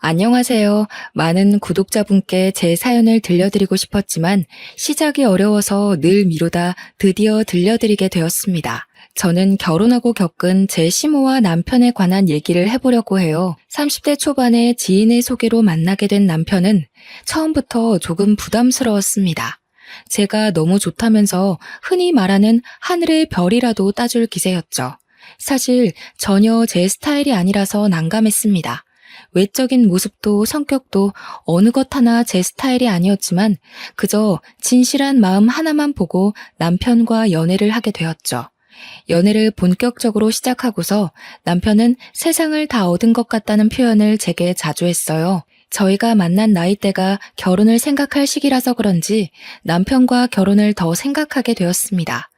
안녕하세요. 많은 구독자분께 제 사연을 들려드리고 싶었지만 시작이 어려워서 늘 미루다 드디어 들려드리게 되었습니다. 저는 결혼하고 겪은 제 시모와 남편에 관한 얘기를 해보려고 해요. 30대 초반에 지인의 소개로 만나게 된 남편은 처음부터 조금 부담스러웠습니다. 제가 너무 좋다면서 흔히 말하는 하늘의 별이라도 따줄 기세였죠. 사실 전혀 제 스타일이 아니라서 난감했습니다. 외적인 모습도 성격도 어느 것 하나 제 스타일이 아니었지만 그저 진실한 마음 하나만 보고 남편과 연애를 하게 되었죠. 연애를 본격적으로 시작하고서 남편은 세상을 다 얻은 것 같다는 표현을 제게 자주 했어요. 저희가 만난 나이대가 결혼을 생각할 시기라서 그런지 남편과 결혼을 더 생각하게 되었습니다.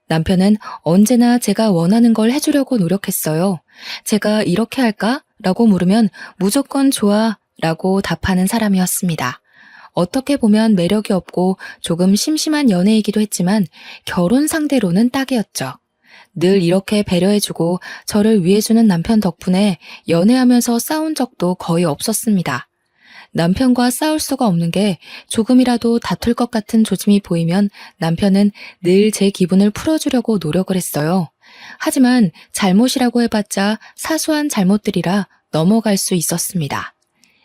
남편은 언제나 제가 원하는 걸 해주려고 노력했어요. 제가 이렇게 할까? 라고 물으면 무조건 좋아 라고 답하는 사람이었습니다. 어떻게 보면 매력이 없고 조금 심심한 연애이기도 했지만 결혼 상대로는 딱이었죠. 늘 이렇게 배려해주고 저를 위해주는 남편 덕분에 연애하면서 싸운 적도 거의 없었습니다. 남편과 싸울 수가 없는 게 조금이라도 다툴 것 같은 조짐이 보이면 남편은 늘 제 기분을 풀어주려고 노력을 했어요. 하지만 잘못이라고 해봤자 사소한 잘못들이라 넘어갈 수 있었습니다.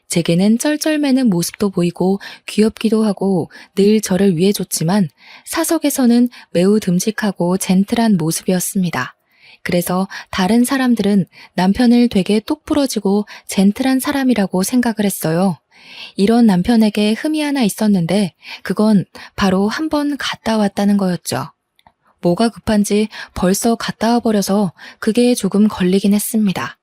제게는 쩔쩔매는 모습도 보이고 귀엽기도 하고 늘 저를 위해줬지만 사석에서는 매우 듬직하고 젠틀한 모습이었습니다. 그래서 다른 사람들은 남편을 되게 똑부러지고 젠틀한 사람이라고 생각을 했어요. 이런 남편에게 흠이 하나 있었는데 그건 바로 한 번 갔다 왔다는 거였죠. 뭐가 급한지 벌써 갔다 와버려서 그게 조금 걸리긴 했습니다.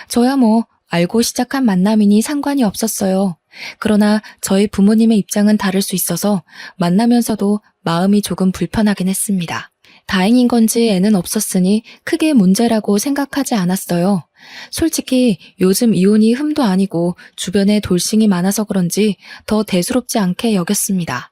저야 뭐 알고 시작한 만남이니 상관이 없었어요. 그러나 저희 부모님의 입장은 다를 수 있어서 만나면서도 마음이 조금 불편하긴 했습니다. 다행인 건지 애는 없었으니 크게 문제라고 생각하지 않았어요. 솔직히 요즘 이혼이 흠도 아니고 주변에 돌싱이 많아서 그런지 더 대수롭지 않게 여겼습니다.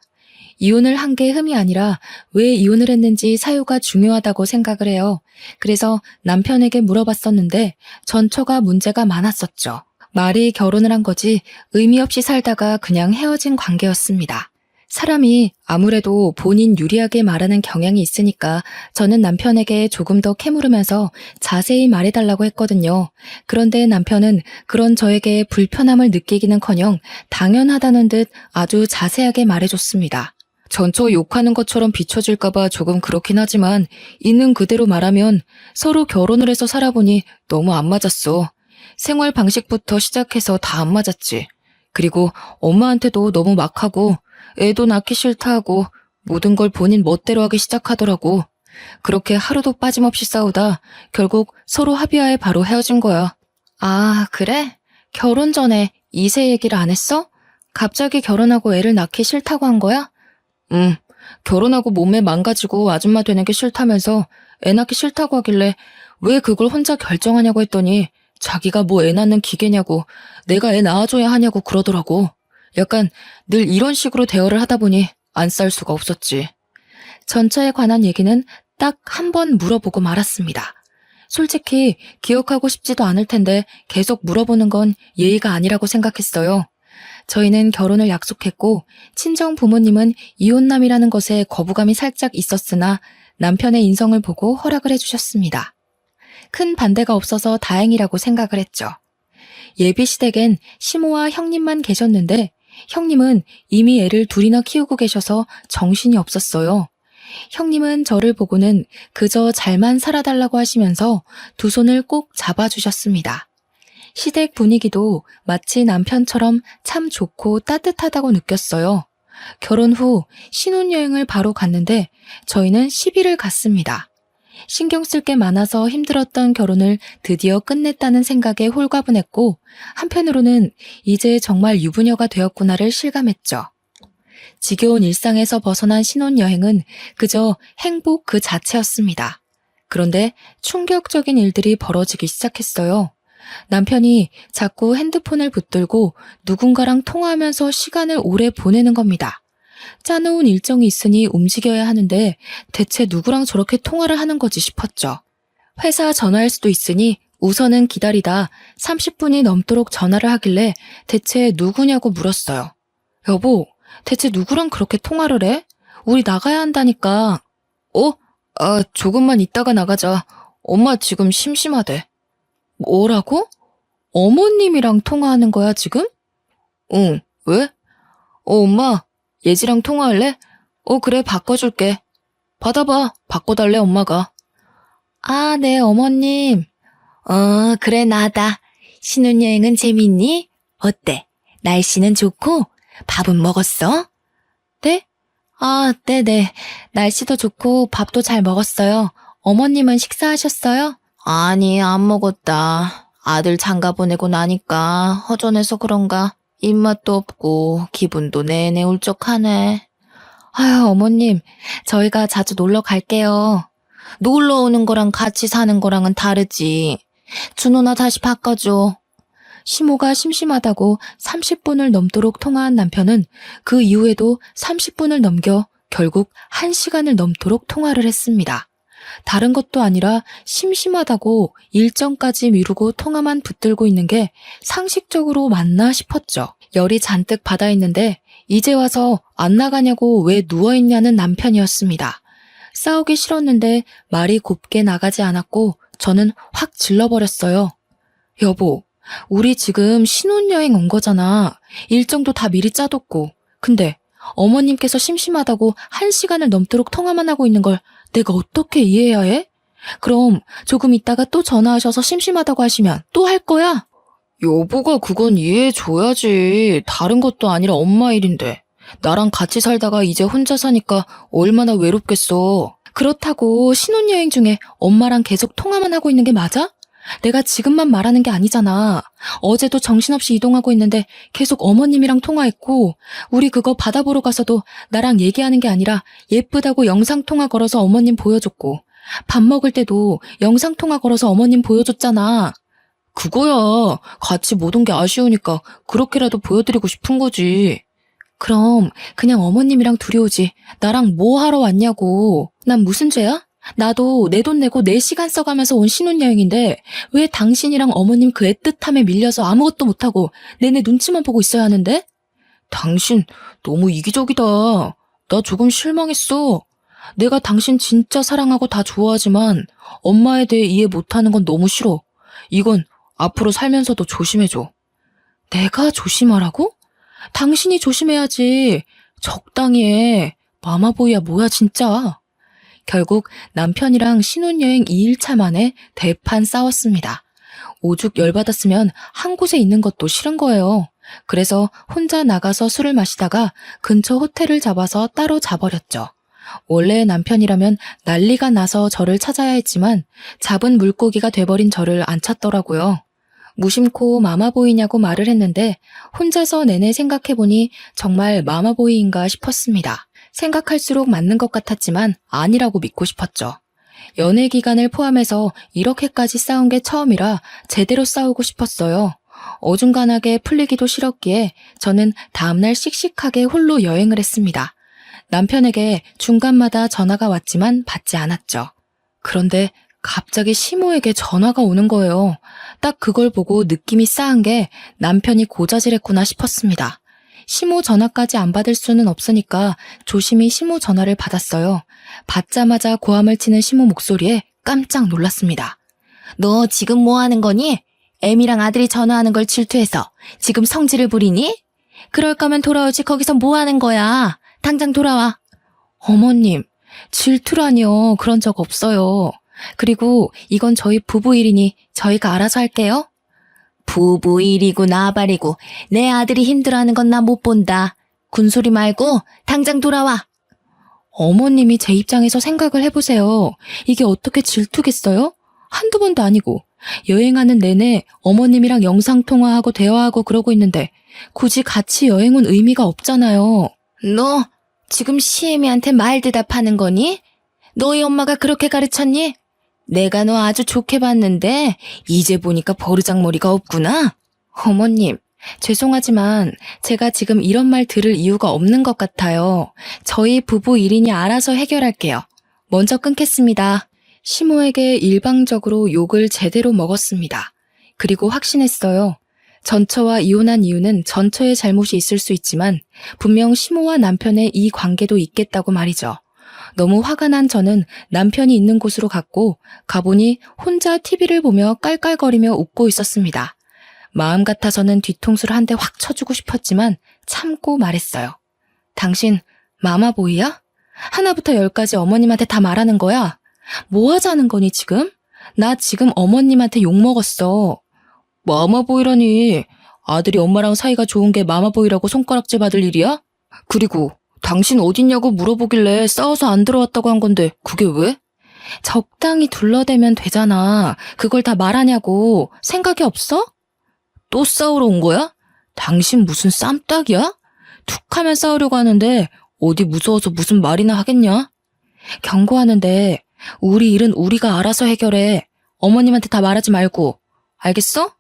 이혼을 한 게 흠이 아니라 왜 이혼을 했는지 사유가 중요하다고 생각을 해요. 그래서 남편에게 물어봤었는데 전처가 문제가 많았었죠. 말이 결혼을 한 거지 의미 없이 살다가 그냥 헤어진 관계였습니다. 사람이 아무래도 본인 유리하게 말하는 경향이 있으니까 저는 남편에게 조금 더 캐물으면서 자세히 말해달라고 했거든요. 그런데 남편은 그런 저에게 불편함을 느끼기는커녕 당연하다는 듯 아주 자세하게 말해줬습니다. 전처 욕하는 것처럼 비춰질까봐 조금 그렇긴 하지만 있는 그대로 말하면 서로 결혼을 해서 살아보니 너무 안 맞았어. 생활 방식부터 시작해서 다 안 맞았지. 그리고 엄마한테도 너무 막하고 애도 낳기 싫다 하고 모든 걸 본인 멋대로 하기 시작하더라고. 그렇게 하루도 빠짐없이 싸우다 결국 서로 합의하에 바로 헤어진 거야. 아, 그래? 결혼 전에 이세 얘기를 안 했어? 갑자기 결혼하고 애를 낳기 싫다고 한 거야? 응, 결혼하고 몸매 망가지고 아줌마 되는 게 싫다면서 애 낳기 싫다고 하길래 왜 그걸 혼자 결정하냐고 했더니 자기가 뭐 애 낳는 기계냐고 내가 애 낳아줘야 하냐고 그러더라고. 약간 늘 이런 식으로 대화를 하다 보니 안 쌀 수가 없었지. 전처에 관한 얘기는 딱 한 번 물어보고 말았습니다. 솔직히 기억하고 싶지도 않을 텐데 계속 물어보는 건 예의가 아니라고 생각했어요. 저희는 결혼을 약속했고 친정 부모님은 이혼남이라는 것에 거부감이 살짝 있었으나 남편의 인성을 보고 허락을 해주셨습니다. 큰 반대가 없어서 다행이라고 생각을 했죠. 예비시댁엔 시모와 형님만 계셨는데 형님은 이미 애를 둘이나 키우고 계셔서 정신이 없었어요. 형님은 저를 보고는 그저 잘만 살아달라고 하시면서 두 손을 꼭 잡아주셨습니다. 시댁 분위기도 마치 남편처럼 참 좋고 따뜻하다고 느꼈어요. 결혼 후 신혼여행을 바로 갔는데 저희는 10일을 갔습니다. 신경 쓸 게 많아서 힘들었던 결혼을 드디어 끝냈다는 생각에 홀가분했고 한편으로는 이제 정말 유부녀가 되었구나를 실감했죠. 지겨운 일상에서 벗어난 신혼여행은 그저 행복 그 자체였습니다. 그런데 충격적인 일들이 벌어지기 시작했어요. 남편이 자꾸 핸드폰을 붙들고 누군가랑 통화하면서 시간을 오래 보내는 겁니다. 짜놓은 일정이 있으니 움직여야 하는데 대체 누구랑 저렇게 통화를 하는 거지 싶었죠. 회사 전화일 수도 있으니 우선은 기다리다 30분이 넘도록 전화를 하길래 대체 누구냐고 물었어요. 여보, 대체 누구랑 그렇게 통화를 해? 우리 나가야 한다니까. 조금만 있다가 나가자. 엄마 지금 심심하대. 뭐라고? 어머님이랑 통화하는 거야, 지금? 응, 왜? 엄마, 예지랑 통화할래? 그래, 바꿔줄게. 받아봐, 바꿔달래, 엄마가. 아, 네, 어머님. 그래, 나다. 신혼여행은 재밌니? 어때? 날씨는 좋고? 밥은 먹었어? 네? 아, 네네. 날씨도 좋고 밥도 잘 먹었어요. 어머님은 식사하셨어요? 아니, 안 먹었다. 아들 장가 보내고 나니까 허전해서 그런가 입맛도 없고 기분도 내내 울적하네. 아유, 어머님, 저희가 자주 놀러 갈게요. 놀러 오는 거랑 같이 사는 거랑은 다르지. 준호나 다시 바꿔줘. 시모가 심심하다고 30분을 넘도록 통화한 남편은 그 이후에도 30분을 넘겨 결국 1시간을 넘도록 통화를 했습니다. 다른 것도 아니라 심심하다고 일정까지 미루고 통화만 붙들고 있는 게 상식적으로 맞나 싶었죠. 열이 잔뜩 받아 있는데 이제 와서 안 나가냐고 왜 누워있냐는 남편이었습니다. 싸우기 싫었는데 말이 곱게 나가지 않았고 저는 확 질러버렸어요. 여보, 우리 지금 신혼여행 온 거잖아. 일정도 다 미리 짜뒀고. 근데 어머님께서 심심하다고 1시간을 넘도록 통화만 하고 있는 걸 내가 어떻게 이해해야 해? 그럼 조금 있다가 또 전화하셔서 심심하다고 하시면 또 할 거야? 여보가 그건 이해해줘야지. 다른 것도 아니라 엄마 일인데. 나랑 같이 살다가 이제 혼자 사니까 얼마나 외롭겠어. 그렇다고 신혼여행 중에 엄마랑 계속 통화만 하고 있는 게 맞아? 내가 지금만 말하는 게 아니잖아. 어제도 정신없이 이동하고 있는데 계속 어머님이랑 통화했고, 우리 그거 바다 보러 가서도 나랑 얘기하는 게 아니라 예쁘다고 영상통화 걸어서 어머님 보여줬고, 밥 먹을 때도 영상통화 걸어서 어머님 보여줬잖아. 그거야. 같이 못 온 게 아쉬우니까 그렇게라도 보여드리고 싶은 거지. 그럼 그냥 어머님이랑 둘이 오지. 나랑 뭐 하러 왔냐고. 난 무슨 죄야? 나도 내 돈 내고 내 시간 써가면서 온 신혼여행인데 왜 당신이랑 어머님 그 애틋함에 밀려서 아무것도 못하고 내내 눈치만 보고 있어야 하는데? 당신 너무 이기적이다. 나 조금 실망했어. 내가 당신 진짜 사랑하고 다 좋아하지만 엄마에 대해 이해 못하는 건 너무 싫어. 이건 앞으로 살면서도 조심해줘. 내가 조심하라고? 당신이 조심해야지. 적당히 해. 마마보이야 뭐야 진짜. 결국 남편이랑 신혼여행 2일차 만에 대판 싸웠습니다. 오죽 열받았으면 한 곳에 있는 것도 싫은 거예요. 그래서 혼자 나가서 술을 마시다가 근처 호텔을 잡아서 따로 자버렸죠. 원래 남편이라면 난리가 나서 저를 찾아야 했지만 잡은 물고기가 돼버린 저를 안 찾더라고요. 무심코 마마보이냐고 말을 했는데 혼자서 내내 생각해보니 정말 마마보이인가 싶었습니다. 생각할수록 맞는 것 같았지만 아니라고 믿고 싶었죠. 연애 기간을 포함해서 이렇게까지 싸운 게 처음이라 제대로 싸우고 싶었어요. 어중간하게 풀리기도 싫었기에 저는 다음날 씩씩하게 홀로 여행을 했습니다. 남편에게 중간마다 전화가 왔지만 받지 않았죠. 그런데 갑자기 시모에게 전화가 오는 거예요. 딱 그걸 보고 느낌이 싸한 게 남편이 고자질했구나 싶었습니다. 시모 전화까지 안 받을 수는 없으니까 조심히 시모 전화를 받았어요. 받자마자 고함을 치는 시모 목소리에 깜짝 놀랐습니다. 너 지금 뭐 하는 거니? 애미랑 아들이 전화하는 걸 질투해서 지금 성질을 부리니? 그럴 거면 돌아오지 거기서 뭐 하는 거야? 당장 돌아와. 어머님, 질투라니요. 그런 적 없어요. 그리고 이건 저희 부부 일이니 저희가 알아서 할게요. 부부 일이고 나발이고 내 아들이 힘들어하는 건 나 못 본다. 군소리 말고 당장 돌아와. 어머님이 제 입장에서 생각을 해보세요. 이게 어떻게 질투겠어요? 한두 번도 아니고 여행하는 내내 어머님이랑 영상통화하고 대화하고 그러고 있는데 굳이 같이 여행 온 의미가 없잖아요. 너 지금 시애미한테 말 대답하는 거니? 너희 엄마가 그렇게 가르쳤니? 내가 너 아주 좋게 봤는데 이제 보니까 버르장머리가 없구나. 어머님, 죄송하지만 제가 지금 이런 말 들을 이유가 없는 것 같아요. 저희 부부 일이니 알아서 해결할게요. 먼저 끊겠습니다. 시모에게 일방적으로 욕을 제대로 먹었습니다. 그리고 확신했어요. 전처와 이혼한 이유는 전처의 잘못이 있을 수 있지만 분명 시모와 남편의 이 관계도 있겠다고 말이죠. 너무 화가 난 저는 남편이 있는 곳으로 갔고 가보니 혼자 TV를 보며 깔깔거리며 웃고 있었습니다. 마음 같아서는 뒤통수를 한 대 확 쳐주고 싶었지만 참고 말했어요. 당신 마마보이야? 하나부터 열까지 어머님한테 다 말하는 거야? 뭐 하자는 거니 지금? 나 지금 어머님한테 욕먹었어. 마마보이라니. 아들이 엄마랑 사이가 좋은 게 마마보이라고 손가락질 받을 일이야? 그리고 당신 어딨냐고 물어보길래 싸워서 안 들어왔다고 한 건데 그게 왜? 적당히 둘러대면 되잖아. 그걸 다 말하냐고. 생각이 없어? 또 싸우러 온 거야? 당신 무슨 쌈딱이야? 툭하면 싸우려고 하는데 어디 무서워서 무슨 말이나 하겠냐? 경고하는데 우리 일은 우리가 알아서 해결해. 어머님한테 다 말하지 말고. 알겠어?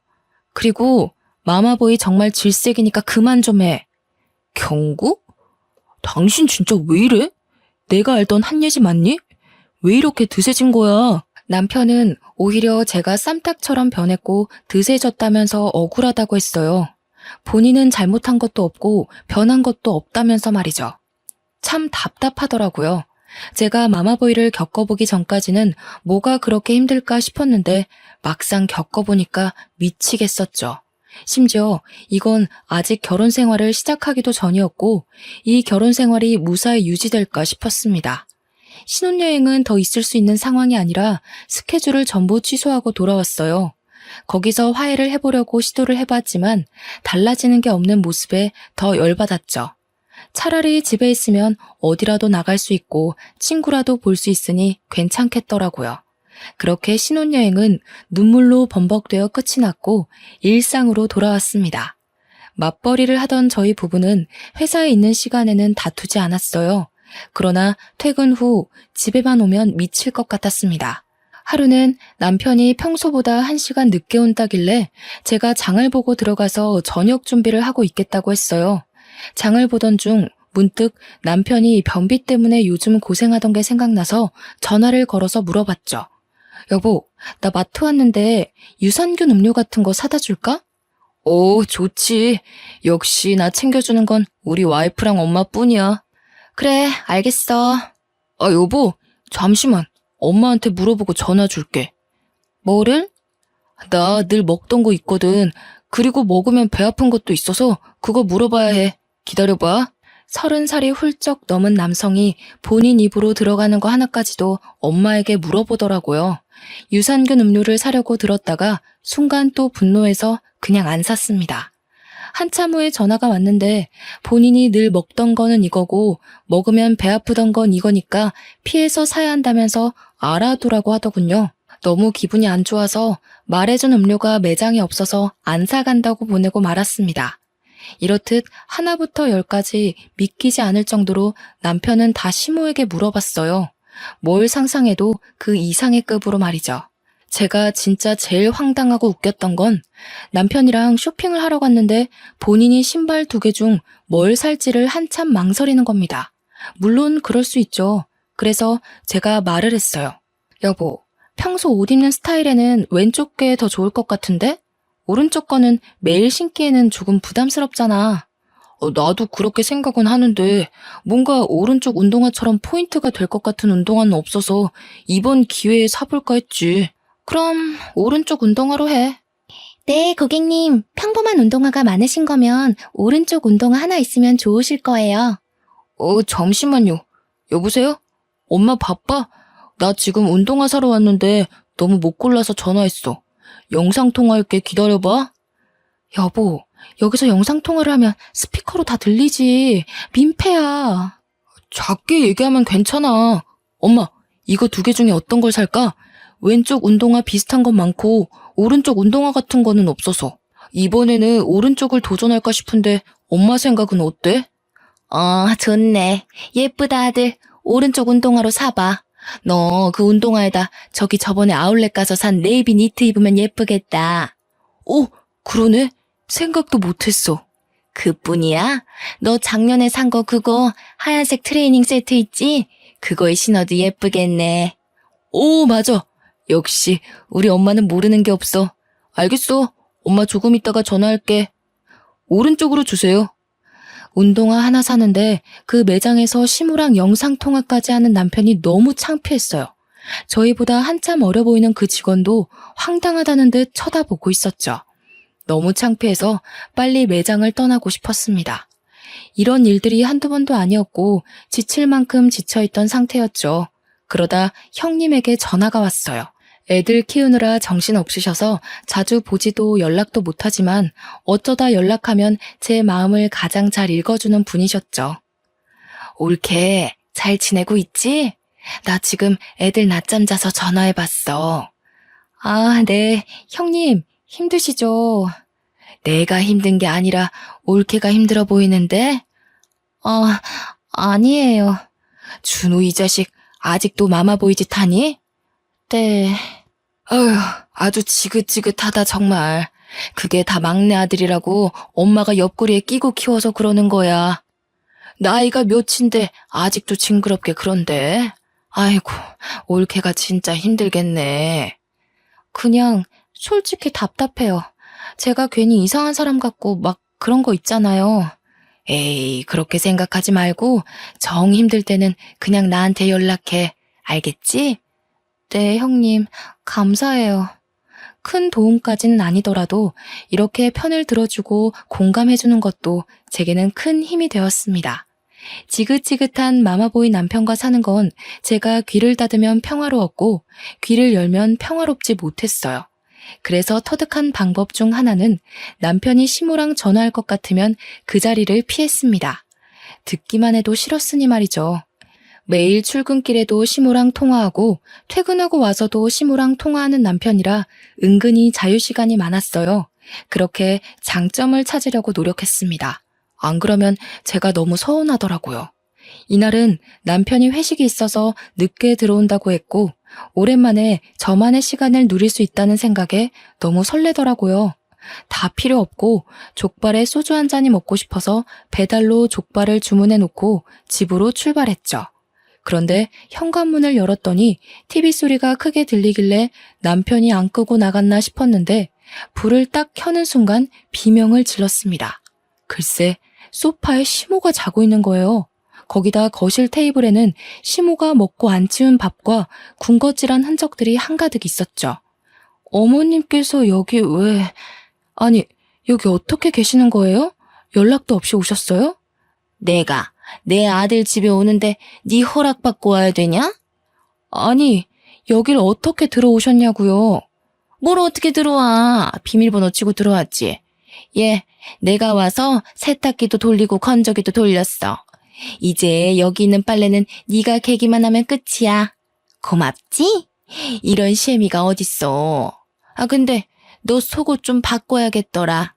그리고 마마보이 정말 질색이니까 그만 좀 해. 경고? 당신 진짜 왜 이래? 내가 알던 한예지 맞니? 왜 이렇게 드세진 거야? 남편은 오히려 제가 쌈딱처럼 변했고 드세졌다면서 억울하다고 했어요. 본인은 잘못한 것도 없고 변한 것도 없다면서 말이죠. 참 답답하더라고요. 제가 마마보이를 겪어보기 전까지는 뭐가 그렇게 힘들까 싶었는데 막상 겪어보니까 미치겠었죠. 심지어 이건 아직 결혼 생활을 시작하기도 전이었고 이 결혼 생활이 무사히 유지될까 싶었습니다. 신혼여행은 더 있을 수 있는 상황이 아니라 스케줄을 전부 취소하고 돌아왔어요. 거기서 화해를 해보려고 시도를 해봤지만 달라지는 게 없는 모습에 더 열받았죠. 차라리 집에 있으면 어디라도 나갈 수 있고 친구라도 볼 수 있으니 괜찮겠더라고요. 그렇게 신혼여행은 눈물로 범벅되어 끝이 났고 일상으로 돌아왔습니다. 맞벌이를 하던 저희 부부는 회사에 있는 시간에는 다투지 않았어요. 그러나 퇴근 후 집에만 오면 미칠 것 같았습니다. 하루는 남편이 평소보다 1시간 늦게 온다길래 제가 장을 보고 들어가서 저녁 준비를 하고 있겠다고 했어요. 장을 보던 중 문득 남편이 변비 때문에 요즘 고생하던 게 생각나서 전화를 걸어서 물어봤죠. 여보, 나 마트 왔는데 유산균 음료 같은 거 사다 줄까? 오, 좋지. 역시 나 챙겨주는 건 우리 와이프랑 엄마뿐이야. 그래, 알겠어. 아, 여보, 잠시만. 엄마한테 물어보고 전화 줄게. 뭐를? 나 늘 먹던 거 있거든. 그리고 먹으면 배 아픈 것도 있어서 그거 물어봐야 해. 기다려봐. 30살이 훌쩍 넘은 남성이 본인 입으로 들어가는 거 하나까지도 엄마에게 물어보더라고요. 유산균 음료를 사려고 들었다가 순간 또 분노해서 그냥 안 샀습니다. 한참 후에 전화가 왔는데 본인이 늘 먹던 거는 이거고 먹으면 배 아프던 건 이거니까 피해서 사야 한다면서 알아두라고 하더군요. 너무 기분이 안 좋아서 말해준 음료가 매장에 없어서 안 사간다고 보내고 말았습니다. 이렇듯 하나부터 열까지 믿기지 않을 정도로 남편은 다 시모에게 물어봤어요. 뭘 상상해도 그 이상의 급으로 말이죠. 제가 진짜 제일 황당하고 웃겼던 건 남편이랑 쇼핑을 하러 갔는데 본인이 신발 2개 중 뭘 살지를 한참 망설이는 겁니다. 물론 그럴 수 있죠. 그래서 제가 말을 했어요. 여보, 평소 옷 입는 스타일에는 왼쪽 게 더 좋을 것 같은데? 오른쪽 거는 매일 신기에는 조금 부담스럽잖아. 나도 그렇게 생각은 하는데 뭔가 오른쪽 운동화처럼 포인트가 될 것 같은 운동화는 없어서 이번 기회에 사볼까 했지. 그럼 오른쪽 운동화로 해. 네, 고객님. 평범한 운동화가 많으신 거면 오른쪽 운동화 하나 있으면 좋으실 거예요. 잠시만요. 여보세요? 엄마 바빠? 나 지금 운동화 사러 왔는데 너무 못 골라서 전화했어. 영상통화할게. 기다려봐. 여보, 여기서 영상통화를 하면 스피커로 다 들리지. 민폐야. 작게 얘기하면 괜찮아. 엄마, 이거 2개 중에 어떤 걸 살까? 왼쪽 운동화 비슷한 건 많고 오른쪽 운동화 같은 거는 없어서. 이번에는 오른쪽을 도전할까 싶은데 엄마 생각은 어때? 좋네. 예쁘다 아들. 오른쪽 운동화로 사봐. 너 그 운동화에다 저기 저번에 아울렛 가서 산 네이비 니트 입으면 예쁘겠다. 그러네. 생각도 못했어. 그뿐이야? 너 작년에 산 거 그거 하얀색 트레이닝 세트 있지? 그거에 신어도 예쁘겠네. 오, 맞아. 역시 우리 엄마는 모르는 게 없어. 알겠어. 엄마 조금 있다가 전화할게. 오른쪽으로 주세요. 운동화 하나 사는데 그 매장에서 시무랑 영상통화까지 하는 남편이 너무 창피했어요. 저희보다 한참 어려 보이는 그 직원도 황당하다는 듯 쳐다보고 있었죠. 너무 창피해서 빨리 매장을 떠나고 싶었습니다. 이런 일들이 한두 번도 아니었고 지칠 만큼 지쳐있던 상태였죠. 그러다 형님에게 전화가 왔어요. 애들 키우느라 정신없으셔서 자주 보지도 연락도 못하지만 어쩌다 연락하면 제 마음을 가장 잘 읽어주는 분이셨죠. 올케, 잘 지내고 있지? 나 지금 애들 낮잠 자서 전화해봤어. 아, 네. 형님, 힘드시죠? 내가 힘든 게 아니라 올케가 힘들어 보이는데? 아니에요. 준우 이 자식 아직도 마마보이 짓 하니? 네. 어휴, 아주 지긋지긋하다 정말. 그게 다 막내 아들이라고 엄마가 옆구리에 끼고 키워서 그러는 거야. 나이가 몇인데 아직도 징그럽게 그런데. 아이고, 올케가 진짜 힘들겠네. 그냥 솔직히 답답해요. 제가 괜히 이상한 사람 같고 막 그런 거 있잖아요. 에이, 그렇게 생각하지 말고 정 힘들 때는 그냥 나한테 연락해. 알겠지? 네, 형님. 감사해요. 큰 도움까지는 아니더라도 이렇게 편을 들어주고 공감해주는 것도 제게는 큰 힘이 되었습니다. 지긋지긋한 마마보이 남편과 사는 건 제가 귀를 닫으면 평화로웠고 귀를 열면 평화롭지 못했어요. 그래서 터득한 방법 중 하나는 남편이 시모랑 전화할 것 같으면 그 자리를 피했습니다. 듣기만 해도 싫었으니 말이죠. 매일 출근길에도 시모랑 통화하고 퇴근하고 와서도 시모랑 통화하는 남편이라 은근히 자유시간이 많았어요. 그렇게 장점을 찾으려고 노력했습니다. 안 그러면 제가 너무 서운하더라고요. 이날은 남편이 회식이 있어서 늦게 들어온다고 했고 오랜만에 저만의 시간을 누릴 수 있다는 생각에 너무 설레더라고요. 다 필요 없고 족발에 소주 한 잔이 먹고 싶어서 배달로 족발을 주문해 놓고 집으로 출발했죠. 그런데 현관문을 열었더니 TV 소리가 크게 들리길래 남편이 안 끄고 나갔나 싶었는데 불을 딱 켜는 순간 비명을 질렀습니다. 글쎄, 소파에 시모가 자고 있는 거예요. 거기다 거실 테이블에는 시모가 먹고 안 치운 밥과 군것질한 흔적들이 한가득 있었죠. 어머님께서 여기 왜... 아니, 여기 어떻게 계시는 거예요? 연락도 없이 오셨어요? 내가 내 아들 집에 오는데 네 허락받고 와야 되냐? 아니, 여길 어떻게 들어오셨냐고요? 뭘 어떻게 들어와? 비밀번호 치고 들어왔지. 예, 내가 와서 세탁기도 돌리고 건조기도 돌렸어. 이제 여기 있는 빨래는 네가 개기만 하면 끝이야. 고맙지? 이런 시애미가 어딨어. 아, 근데 너 속옷 좀 바꿔야겠더라.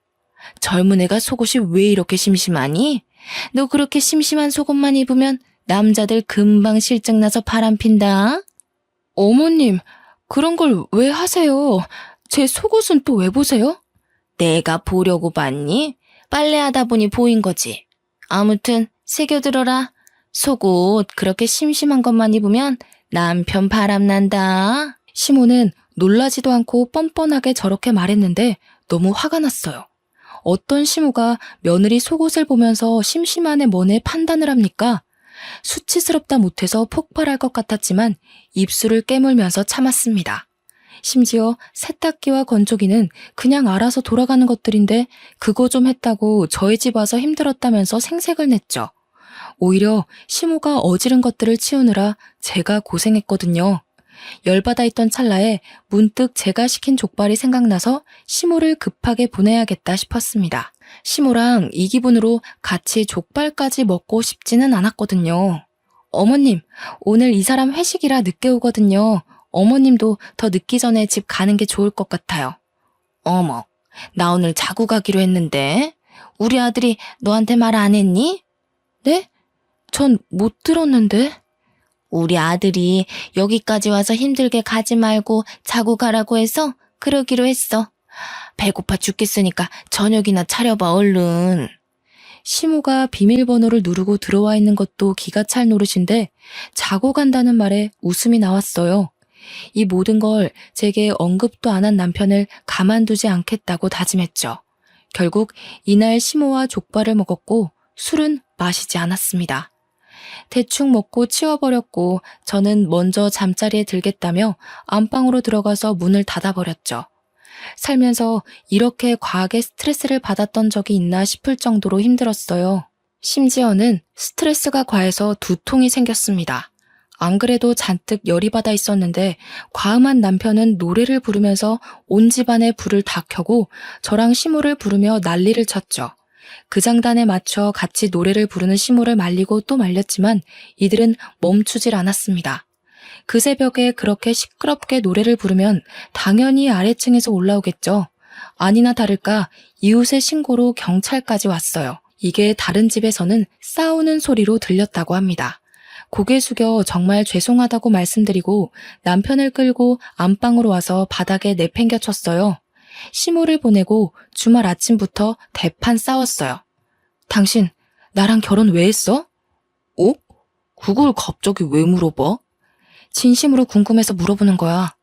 젊은 애가 속옷이 왜 이렇게 심심하니? 너 그렇게 심심한 속옷만 입으면 남자들 금방 실증나서 바람핀다. 어머님, 그런 걸 왜 하세요? 제 속옷은 또 왜 보세요? 내가 보려고 봤니? 빨래하다 보니 보인 거지. 아무튼 새겨들어라. 속옷 그렇게 심심한 것만 입으면 남편 바람난다. 시모는 놀라지도 않고 뻔뻔하게 저렇게 말했는데 너무 화가 났어요. 어떤 시모가 며느리 속옷을 보면서 심심하네 뭐네 판단을 합니까? 수치스럽다 못해서 폭발할 것 같았지만 입술을 깨물면서 참았습니다. 심지어 세탁기와 건조기는 그냥 알아서 돌아가는 것들인데 그거 좀 했다고 저희 집 와서 힘들었다면서 생색을 냈죠. 오히려 시모가 어지른 것들을 치우느라 제가 고생했거든요. 열받아 있던 찰나에 문득 제가 시킨 족발이 생각나서 시모를 급하게 보내야겠다 싶었습니다. 시모랑 이 기분으로 같이 족발까지 먹고 싶지는 않았거든요. 어머님, 오늘 이 사람 회식이라 늦게 오거든요. 어머님도 더 늦기 전에 집 가는 게 좋을 것 같아요. 어머, 나 오늘 자고 가기로 했는데 우리 아들이 너한테 말 안 했니? 네? 전 못 들었는데. 우리 아들이 여기까지 와서 힘들게 가지 말고 자고 가라고 해서 그러기로 했어. 배고파 죽겠으니까 저녁이나 차려봐 얼른. 시모가 비밀번호를 누르고 들어와 있는 것도 기가 찰 노릇인데 자고 간다는 말에 웃음이 나왔어요. 이 모든 걸 제게 언급도 안 한 남편을 가만두지 않겠다고 다짐했죠. 결국 이날 시모와 족발을 먹었고 술은 마시지 않았습니다. 대충 먹고 치워버렸고 저는 먼저 잠자리에 들겠다며 안방으로 들어가서 문을 닫아버렸죠. 살면서 이렇게 과하게 스트레스를 받았던 적이 있나 싶을 정도로 힘들었어요. 심지어는 스트레스가 과해서 두통이 생겼습니다. 안 그래도 잔뜩 열이 받아 있었는데 과음한 남편은 노래를 부르면서 온 집안에 불을 다 켜고 저랑 시모를 부르며 난리를 쳤죠. 그 장단에 맞춰 같이 노래를 부르는 시모를 말리고 또 말렸지만 이들은 멈추질 않았습니다. 그 새벽에 그렇게 시끄럽게 노래를 부르면 당연히 아래층에서 올라오겠죠. 아니나 다를까 이웃의 신고로 경찰까지 왔어요. 이게 다른 집에서는 싸우는 소리로 들렸다고 합니다. 고개 숙여 정말 죄송하다고 말씀드리고 남편을 끌고 안방으로 와서 바닥에 내팽겨 쳤어요. 시모를 보내고 주말 아침부터 대판 싸웠어요. 당신 나랑 결혼 왜 했어? 어? 그걸 갑자기 왜 물어봐? 진심으로 궁금해서 물어보는 거야.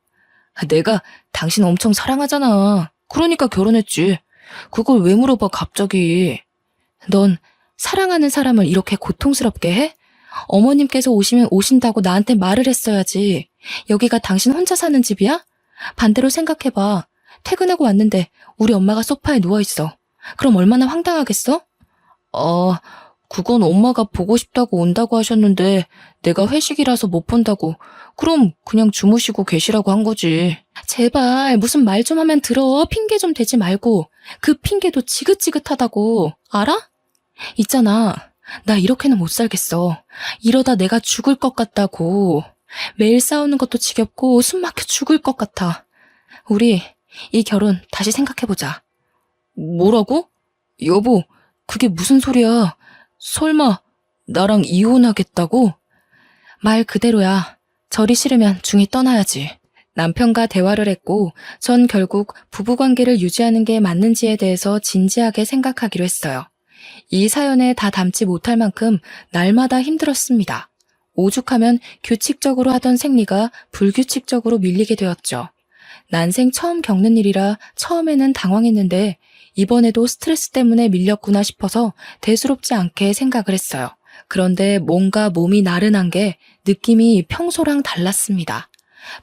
내가 당신 엄청 사랑하잖아. 그러니까 결혼했지. 그걸 왜 물어봐 갑자기. 넌 사랑하는 사람을 이렇게 고통스럽게 해? 어머님께서 오시면 오신다고 나한테 말을 했어야지. 여기가 당신 혼자 사는 집이야? 반대로 생각해봐. 퇴근하고 왔는데 우리 엄마가 소파에 누워있어. 그럼 얼마나 황당하겠어? 그건 엄마가 보고 싶다고 온다고 하셨는데 내가 회식이라서 못 본다고. 그럼 그냥 주무시고 계시라고 한 거지. 제발 무슨 말 좀 하면 들어. 핑계 좀 대지 말고. 그 핑계도 지긋지긋하다고. 알아? 있잖아. 나 이렇게는 못 살겠어. 이러다 내가 죽을 것 같다고. 매일 싸우는 것도 지겹고 숨 막혀 죽을 것 같아. 우리 이 결혼 다시 생각해보자. 뭐라고? 여보, 그게 무슨 소리야? 설마 나랑 이혼하겠다고? 말 그대로야. 절이 싫으면 중이 떠나야지. 남편과 대화를 했고 전 결국 부부관계를 유지하는 게 맞는지에 대해서 진지하게 생각하기로 했어요. 이 사연에 다 담지 못할 만큼 날마다 힘들었습니다. 오죽하면 규칙적으로 하던 생리가 불규칙적으로 밀리게 되었죠. 난생 처음 겪는 일이라 처음에는 당황했는데 이번에도 스트레스 때문에 밀렸구나 싶어서 대수롭지 않게 생각을 했어요. 그런데 뭔가 몸이 나른한 게 느낌이 평소랑 달랐습니다.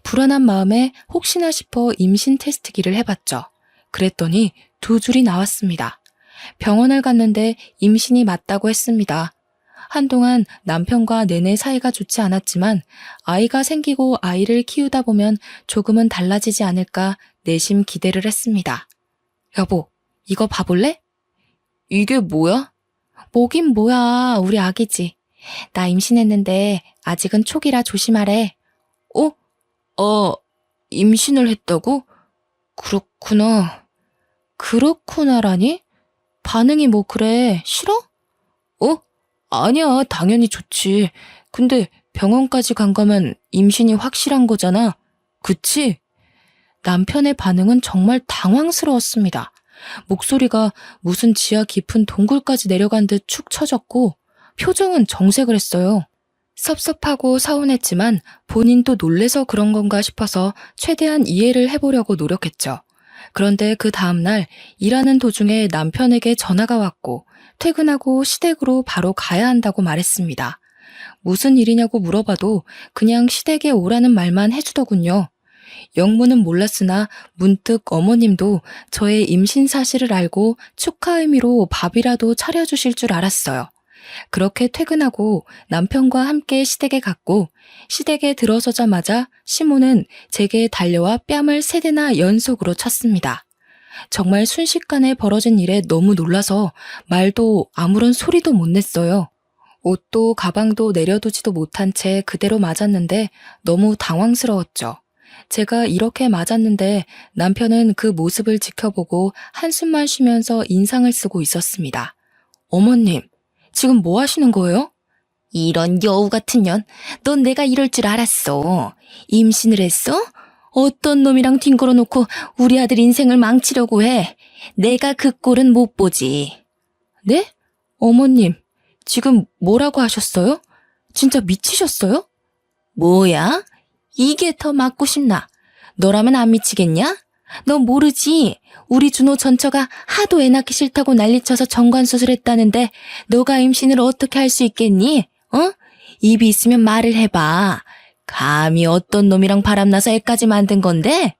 불안한 마음에 혹시나 싶어 임신 테스트기를 해봤죠. 그랬더니 2줄이 나왔습니다. 병원을 갔는데 임신이 맞다고 했습니다. 한동안 남편과 내내 사이가 좋지 않았지만 아이가 생기고 아이를 키우다 보면 조금은 달라지지 않을까 내심 기대를 했습니다. 여보, 이거 봐볼래? 이게 뭐야? 뭐긴 뭐야, 우리 아기지. 나 임신했는데 아직은 초기라 조심하래. 임신을 했다고? 그렇구나. 그렇구나라니? 반응이 뭐 그래, 싫어? 아니야, 당연히 좋지. 근데 병원까지 간 거면 임신이 확실한 거잖아. 그치? 남편의 반응은 정말 당황스러웠습니다. 목소리가 무슨 지하 깊은 동굴까지 내려간 듯 축 처졌고 표정은 정색을 했어요. 섭섭하고 서운했지만 본인도 놀래서 그런 건가 싶어서 최대한 이해를 해보려고 노력했죠. 그런데 그 다음날 일하는 도중에 남편에게 전화가 왔고 퇴근하고 시댁으로 바로 가야 한다고 말했습니다. 무슨 일이냐고 물어봐도 그냥 시댁에 오라는 말만 해주더군요. 영문은 몰랐으나 문득 어머님도 저의 임신 사실을 알고 축하 의미로 밥이라도 차려주실 줄 알았어요. 그렇게 퇴근하고 남편과 함께 시댁에 갔고 시댁에 들어서자마자 시모는 제게 달려와 뺨을 3대나 연속으로 쳤습니다. 정말 순식간에 벌어진 일에 너무 놀라서 말도 아무런 소리도 못 냈어요. 옷도 가방도 내려두지도 못한 채 그대로 맞았는데 너무 당황스러웠죠. 제가 이렇게 맞았는데 남편은 그 모습을 지켜보고 한숨만 쉬면서 인상을 쓰고 있었습니다. 어머님, 지금 뭐 하시는 거예요? 이런 여우 같은 년, 넌 내가 이럴 줄 알았어. 임신을 했어? 어떤 놈이랑 뒹굴어 놓고 우리 아들 인생을 망치려고 해. 내가 그 꼴은 못 보지. 네? 어머님, 지금 뭐라고 하셨어요? 진짜 미치셨어요? 뭐야? 이게 더 맞고 싶나? 너라면 안 미치겠냐? 너 모르지? 우리 준호 전처가 하도 애 낳기 싫다고 난리쳐서 정관수술했다는데 너가 임신을 어떻게 할 수 있겠니? 어? 입이 있으면 말을 해봐. 감히 어떤 놈이랑 바람나서 애까지 만든 건데?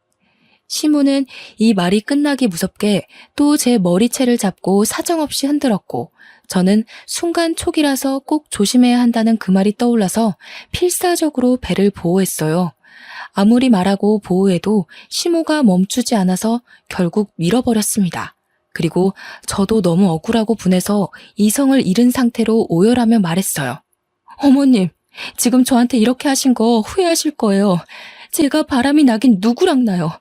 시모는 이 말이 끝나기 무섭게 또 제 머리채를 잡고 사정없이 흔들었고 저는 순간 촉이라서 꼭 조심해야 한다는 그 말이 떠올라서 필사적으로 배를 보호했어요. 아무리 말하고 보호해도 시모가 멈추지 않아서 결국 밀어버렸습니다. 그리고 저도 너무 억울하고 분해서 이성을 잃은 상태로 오열하며 말했어요. 어머님, 지금 저한테 이렇게 하신 거 후회하실 거예요. 제가 바람이 나긴 누구랑 나요.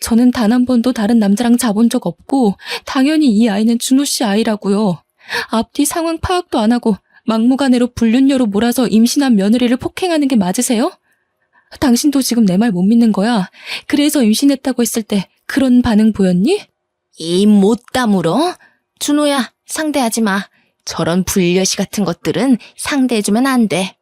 저는 단 한 번도 다른 남자랑 자본 적 없고 당연히 이 아이는 준호 씨 아이라고요. 앞뒤 상황 파악도 안 하고 막무가내로 불륜녀로 몰아서 임신한 며느리를 폭행하는 게 맞으세요? 당신도 지금 내 말 못 믿는 거야. 그래서 임신했다고 했을 때 그런 반응 보였니? 입 못 다물어? 준호야, 상대하지 마. 저런 불려시 같은 것들은 상대해주면 안 돼.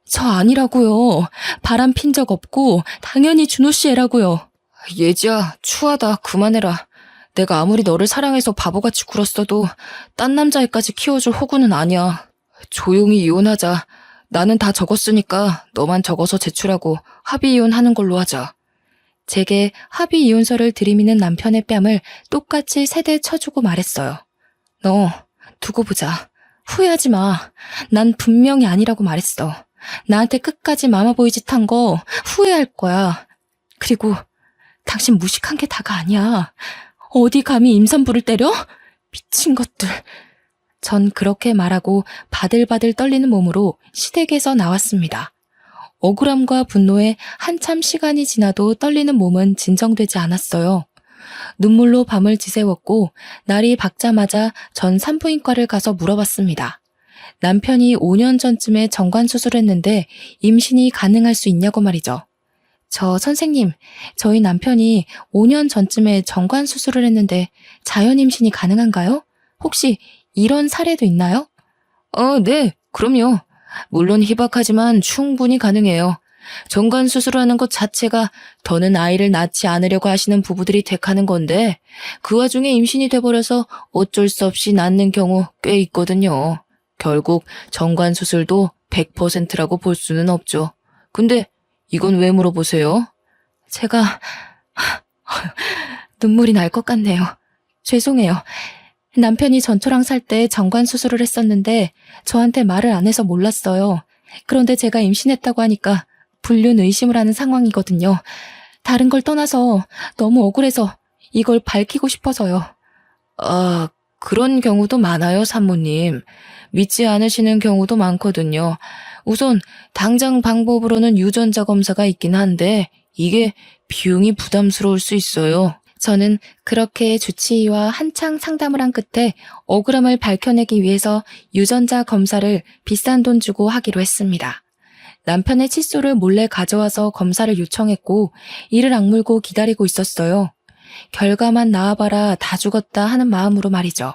저 아니라고요. 바람 핀 적 없고 당연히 준호 씨 애라고요. 예지야, 추하다. 그만해라. 내가 아무리 너를 사랑해서 바보같이 굴었어도 딴 남자애까지 키워줄 호구는 아니야. 조용히 이혼하자. 나는 다 적었으니까 너만 적어서 제출하고 합의 이혼하는 걸로 하자. 제게 합의 이혼서를 들이미는 남편의 뺨을 똑같이 세대 쳐주고 말했어요. 너 두고 보자. 후회하지 마. 난 분명히 아니라고 말했어. 나한테 끝까지 마마보이 짓 한 거 후회할 거야. 그리고 당신 무식한 게 다가 아니야. 어디 감히 임산부를 때려? 미친 것들. 전 그렇게 말하고 바들바들 떨리는 몸으로 시댁에서 나왔습니다. 억울함과 분노에 한참 시간이 지나도 떨리는 몸은 진정되지 않았어요. 눈물로 밤을 지새웠고 날이 밝자마자 전 산부인과를 가서 물어봤습니다. 남편이 5년 전쯤에 정관수술했는데 임신이 가능할 수 있냐고 말이죠. 저 선생님, 저희 남편이 5년 전쯤에 정관수술을 했는데 자연 임신이 가능한가요? 혹시 이런 사례도 있나요? 네, 그럼요. 물론 희박하지만 충분히 가능해요. 정관수술하는 것 자체가 더는 아이를 낳지 않으려고 하시는 부부들이 택하는 건데 그 와중에 임신이 돼버려서 어쩔 수 없이 낳는 경우 꽤 있거든요. 결국 정관수술도 100%라고 볼 수는 없죠. 근데 이건 왜 물어보세요? 제가 눈물이 날 것 같네요. 죄송해요. 남편이 전초랑 살 때 정관수술을 했었는데 저한테 말을 안 해서 몰랐어요. 그런데 제가 임신했다고 하니까 불륜 의심을 하는 상황이거든요. 다른 걸 떠나서 너무 억울해서 이걸 밝히고 싶어서요. 그런 경우도 많아요, 산모님. 믿지 않으시는 경우도 많거든요. 우선 당장 방법으로는 유전자 검사가 있긴 한데 이게 비용이 부담스러울 수 있어요. 저는 그렇게 주치의와 한창 상담을 한 끝에 억울함을 밝혀내기 위해서 유전자 검사를 비싼 돈 주고 하기로 했습니다. 남편의 칫솔을 몰래 가져와서 검사를 요청했고 이를 악물고 기다리고 있었어요. 결과만 나와봐라 다 죽었다 하는 마음으로 말이죠.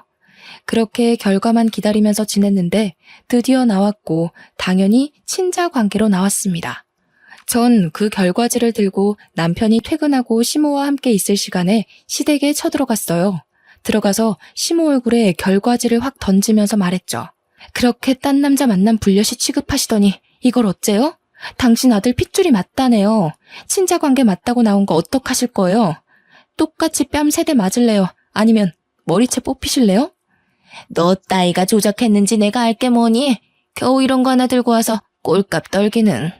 그렇게 결과만 기다리면서 지냈는데 드디어 나왔고 당연히 친자 관계로 나왔습니다. 전 그 결과지를 들고 남편이 퇴근하고 시모와 함께 있을 시간에 시댁에 쳐들어갔어요. 들어가서 시모 얼굴에 결과지를 확 던지면서 말했죠. 그렇게 딴 남자 만남 불려시 취급하시더니 이걸 어째요? 당신 아들 핏줄이 맞다네요. 친자관계 맞다고 나온 거 어떡하실 거예요? 똑같이 뺨 3대 맞을래요? 아니면 머리채 뽑히실래요? 너 따위가 조작했는지 내가 알게 뭐니? 겨우 이런 거 하나 들고 와서 꼴값 떨기는.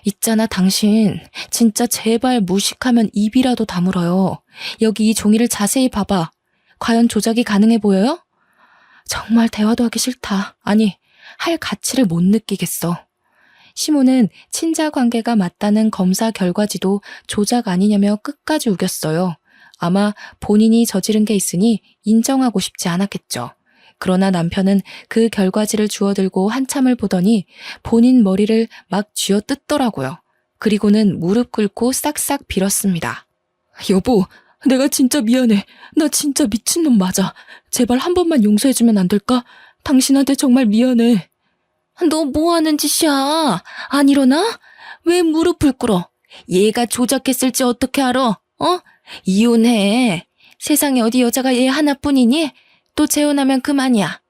있잖아 당신. 진짜 제발 무식하면 입이라도 다물어요. 여기 이 종이를 자세히 봐봐. 과연 조작이 가능해 보여요? 정말 대화도 하기 싫다. 아니, 할 가치를 못 느끼겠어. 시모는 친자 관계가 맞다는 검사 결과지도 조작 아니냐며 끝까지 우겼어요. 아마 본인이 저지른 게 있으니 인정하고 싶지 않았겠죠. 그러나 남편은 그 결과지를 주워들고 한참을 보더니 본인 머리를 막 쥐어뜯더라고요. 그리고는 무릎 꿇고 싹싹 빌었습니다. 여보, 내가 진짜 미안해. 나 진짜 미친놈 맞아. 제발 한 번만 용서해주면 안 될까? 당신한테 정말 미안해. 너 뭐 하는 짓이야? 안 일어나? 왜 무릎을 꿇어? 얘가 조작했을지 어떻게 알아? 어? 이혼해. 세상에 어디 여자가 얘 하나뿐이니? 또 재혼하면 그만이야.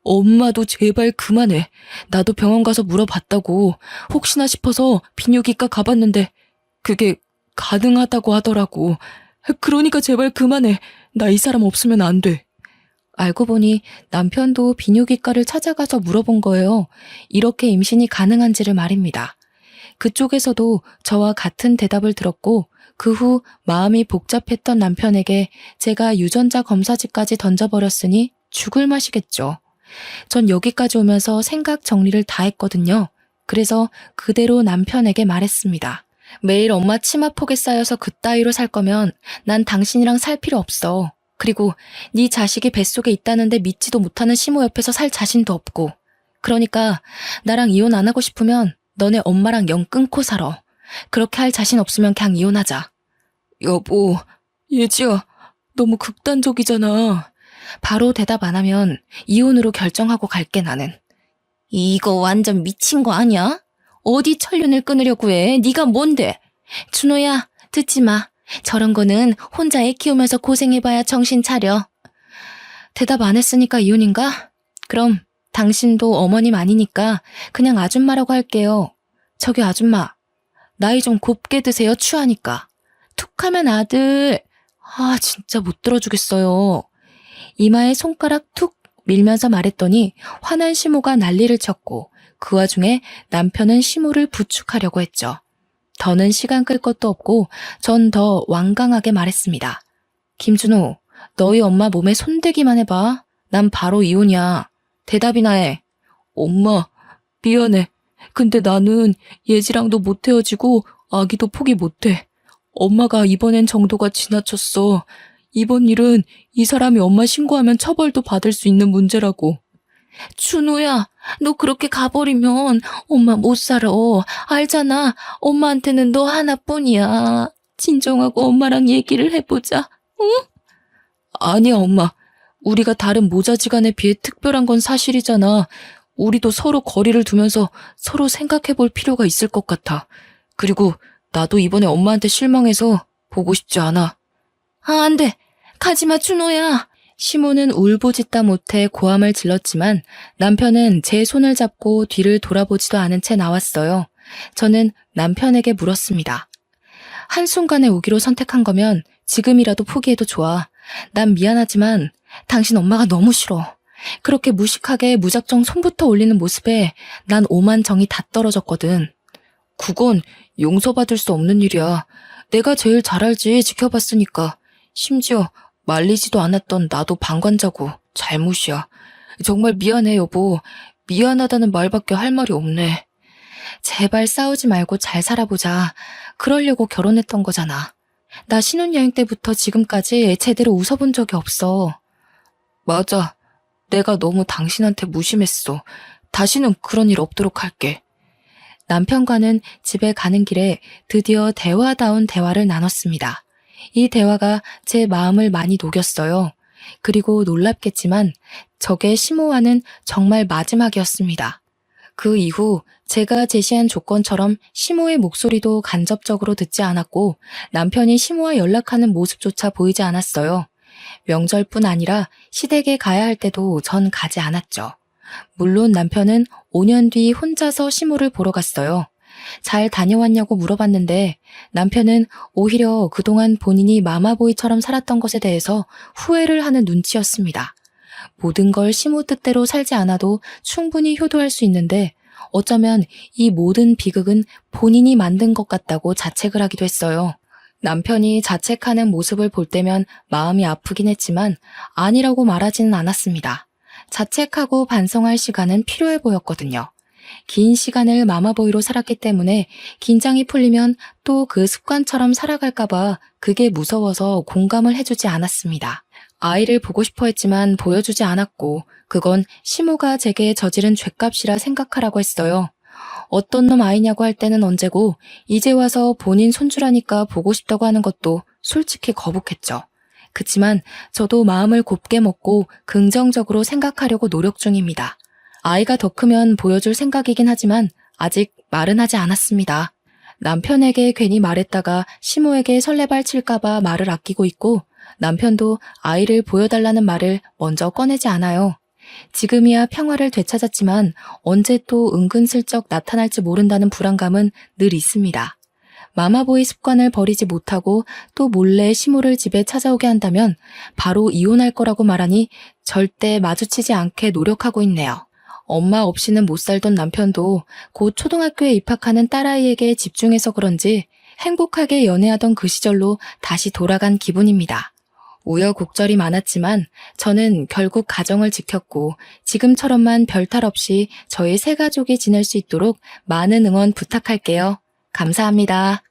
엄마도 제발 그만해. 나도 병원 가서 물어봤다고. 혹시나 싶어서 비뇨기과 가봤는데 그게 가능하다고 하더라고. 그러니까 제발 그만해. 나 이 사람 없으면 안 돼. 알고 보니 남편도 비뇨기과를 찾아가서 물어본 거예요. 이렇게 임신이 가능한지를 말입니다. 그쪽에서도 저와 같은 대답을 들었고 그 후 마음이 복잡했던 남편에게 제가 유전자 검사지까지 던져버렸으니 죽을 맛이겠죠. 전 여기까지 오면서 생각 정리를 다 했거든요. 그래서 그대로 남편에게 말했습니다. 매일 엄마 치마폭에 쌓여서 그따위로 살 거면 난 당신이랑 살 필요 없어. 그리고 네 자식이 뱃속에 있다는데 믿지도 못하는 시모 옆에서 살 자신도 없고. 그러니까 나랑 이혼 안 하고 싶으면 너네 엄마랑 영 끊고 살아. 그렇게 할 자신 없으면 그냥 이혼하자. 여보, 예지야, 너무 극단적이잖아. 바로 대답 안 하면 이혼으로 결정하고 갈게 나는. 이거 완전 미친 거 아니야? 어디 천륜을 끊으려고 해? 네가 뭔데? 준호야, 듣지 마. 저런 거는 혼자 애 키우면서 고생해봐야 정신 차려. 대답 안 했으니까 이혼인가? 그럼 당신도 어머님 아니니까 그냥 아줌마라고 할게요. 저기 아줌마, 나이 좀 곱게 드세요, 추하니까. 툭하면 아들. 아, 진짜 못 들어주겠어요. 이마에 손가락 툭 밀면서 말했더니 화난 시모가 난리를 쳤고 그 와중에 남편은 시모를 부축하려고 했죠. 더는 시간 끌 것도 없고 전 더 완강하게 말했습니다. 김준호, 너희 엄마 몸에 손대기만 해봐. 난 바로 이혼이야. 대답이나 해. 엄마, 미안해. 근데 나는 예지랑도 못 헤어지고 아기도 포기 못해. 엄마가 이번엔 정도가 지나쳤어. 이번 일은 이 사람이 엄마 신고하면 처벌도 받을 수 있는 문제라고. 준호야, 너 그렇게 가버리면 엄마 못 살아. 알잖아. 엄마한테는 너 하나뿐이야. 진정하고 엄마랑 얘기를 해보자. 응? 아니야, 엄마. 우리가 다른 모자지간에 비해 특별한 건 사실이잖아. 우리도 서로 거리를 두면서 서로 생각해볼 필요가 있을 것 같아. 그리고 나도 이번에 엄마한테 실망해서 보고 싶지 않아. 아, 안 돼. 가지마, 준호야. 시모는 울부짖다 못해 고함을 질렀지만 남편은 제 손을 잡고 뒤를 돌아보지도 않은 채 나왔어요. 저는 남편에게 물었습니다. 한순간에 오기로 선택한 거면 지금이라도 포기해도 좋아. 난 미안하지만 당신 엄마가 너무 싫어. 그렇게 무식하게 무작정 손부터 올리는 모습에 난 오만 정이 다 떨어졌거든. 그건 용서받을 수 없는 일이야. 내가 제일 잘 알지, 지켜봤으니까. 심지어 말리지도 않았던 나도 방관자고 잘못이야. 정말 미안해, 여보. 미안하다는 말밖에 할 말이 없네. 제발 싸우지 말고 잘 살아보자. 그러려고 결혼했던 거잖아. 나 신혼여행 때부터 지금까지 제대로 웃어본 적이 없어. 맞아. 내가 너무 당신한테 무심했어. 다시는 그런 일 없도록 할게. 남편과는 집에 가는 길에 드디어 대화다운 대화를 나눴습니다. 이 대화가 제 마음을 많이 녹였어요. 그리고 놀랍겠지만 저게 시모와는 정말 마지막이었습니다. 그 이후 제가 제시한 조건처럼 시모의 목소리도 간접적으로 듣지 않았고 남편이 시모와 연락하는 모습조차 보이지 않았어요. 명절뿐 아니라 시댁에 가야 할 때도 전 가지 않았죠. 물론 남편은 5년 뒤 혼자서 시모를 보러 갔어요. 잘 다녀왔냐고 물어봤는데 남편은 오히려 그동안 본인이 마마보이처럼 살았던 것에 대해서 후회를 하는 눈치였습니다. 모든 걸 시모 뜻대로 살지 않아도 충분히 효도할 수 있는데 어쩌면 이 모든 비극은 본인이 만든 것 같다고 자책을 하기도 했어요. 남편이 자책하는 모습을 볼 때면 마음이 아프긴 했지만 아니라고 말하지는 않았습니다. 자책하고 반성할 시간은 필요해 보였거든요. 긴 시간을 마마보이로 살았기 때문에 긴장이 풀리면 또 그 습관처럼 살아갈까봐 그게 무서워서 공감을 해주지 않았습니다. 아이를 보고 싶어 했지만 보여주지 않았고 그건 시모가 제게 저지른 죗값이라 생각하라고 했어요. 어떤 놈 아이냐고 할 때는 언제고 이제 와서 본인 손주라니까 보고 싶다고 하는 것도 솔직히 거북했죠. 그치만 저도 마음을 곱게 먹고 긍정적으로 생각하려고 노력 중입니다. 아이가 더 크면 보여줄 생각이긴 하지만 아직 말은 하지 않았습니다. 남편에게 괜히 말했다가 시모에게 설레발 칠까봐 말을 아끼고 있고 남편도 아이를 보여달라는 말을 먼저 꺼내지 않아요. 지금이야 평화를 되찾았지만 언제 또 은근슬쩍 나타날지 모른다는 불안감은 늘 있습니다. 마마보이 습관을 버리지 못하고 또 몰래 시모를 집에 찾아오게 한다면 바로 이혼할 거라고 말하니 절대 마주치지 않게 노력하고 있네요. 엄마 없이는 못 살던 남편도 곧 초등학교에 입학하는 딸아이에게 집중해서 그런지 행복하게 연애하던 그 시절로 다시 돌아간 기분입니다. 우여곡절이 많았지만 저는 결국 가정을 지켰고 지금처럼만 별탈 없이 저희 세 가족이 지낼 수 있도록 많은 응원 부탁할게요. 감사합니다.